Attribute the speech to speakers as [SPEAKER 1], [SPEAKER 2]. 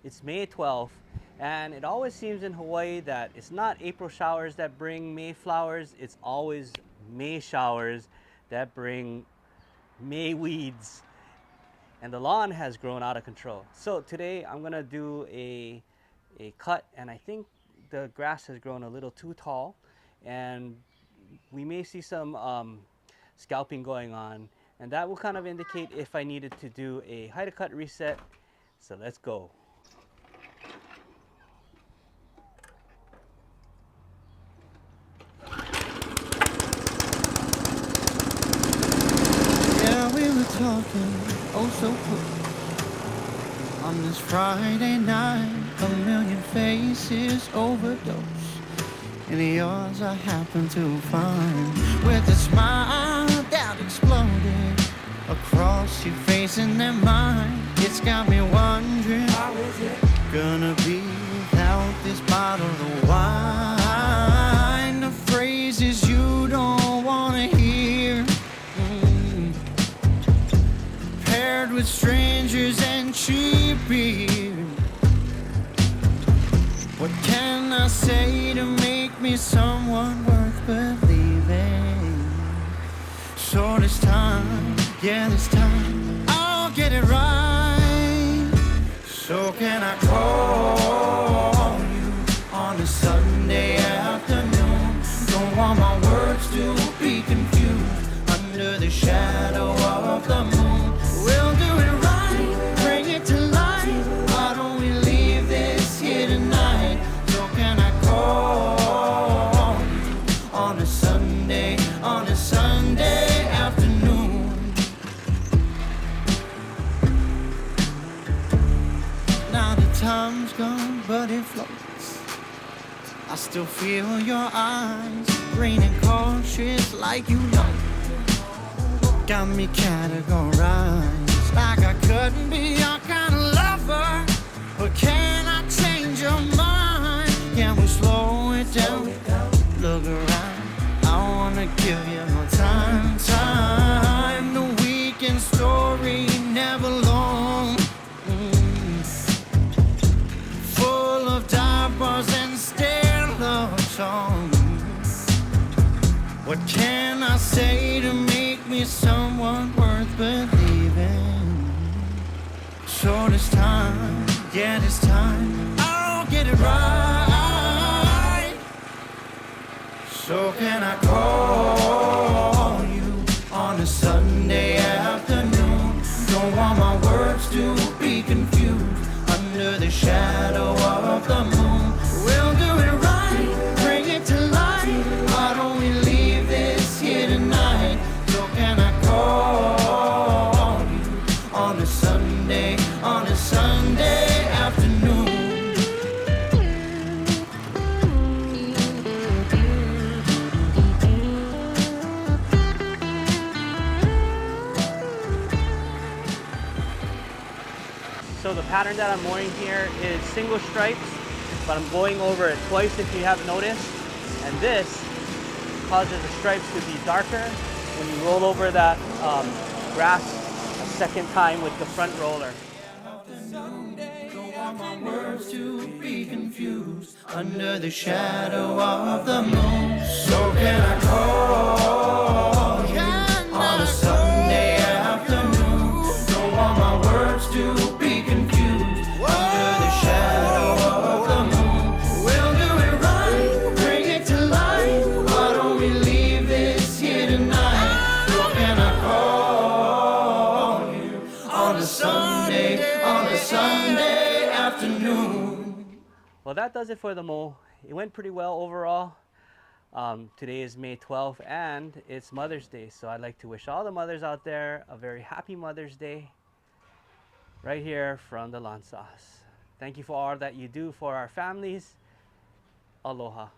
[SPEAKER 1] It's May 12th, and it always seems in Hawaii that it's not April showers that bring May flowers, it's always May showers that bring May weeds. And the lawn has grown out of control. So today I'm gonna do a cut, and I think the grass has grown a little too tall, and we may see some scalping going on, and that will kind of indicate if I needed to do a height of cut reset. So let's go.
[SPEAKER 2] Yeah, we were talking, oh so cool. On this Friday night, a million faces overdose. And yours I happen to find with a smile that exploded across your face and their mind. It's got me wondering, how is it gonna be without this bottle of wine? The phrases you don't wanna hear, paired with strangers and cheap beer. What can I say to make me someone worth believing? So this time, yeah, this time, I'll get it right. So can I call you on a Sunday afternoon? Don't want my words to be confused under the shadow of the moon. We'll do it right, bring it to life. Why don't we leave this here tonight? So can I call you on a Sunday afternoon? Now the time's gone, but it floats. I still feel your eyes, green and cautious like you know. Got me categorized like I couldn't be your kind of lover. But can I change your mind? Can we slow it down? Look around, I wanna give you more time. The weekend story never long, full of diapers and stale love songs. What can I say to make me someone worth believing? So this time, yeah, this time, I'll get it right. So can I call you on a Sunday afternoon? Don't want my words to be confused under the shadow of the moon. We'll do it right, bring it to life. Why don't we leave this here tonight? So can I call you on a Sunday afternoon?
[SPEAKER 1] So the pattern that I'm wearing here is single stripes, but I'm going over it twice if you have noticed. And this causes the stripes to be darker when you roll over that grass a second time with the front roller.
[SPEAKER 2] Don't want my words to be confused under the shadow of the moon. So can I call you on a Sunday afternoon? Don't want my words to be confused under the shadow of the moon. We'll do it right, bring it to life. Why don't we leave this here tonight? So can I call you on a Sunday afternoon?
[SPEAKER 1] Well, that does it for the mow. It went pretty well overall. Today is May 12th and it's Mother's Day, so I'd like to wish all the mothers out there a very happy Mother's Day right here from the Lawn Sauce. Thank you for all that you do for our families. Aloha.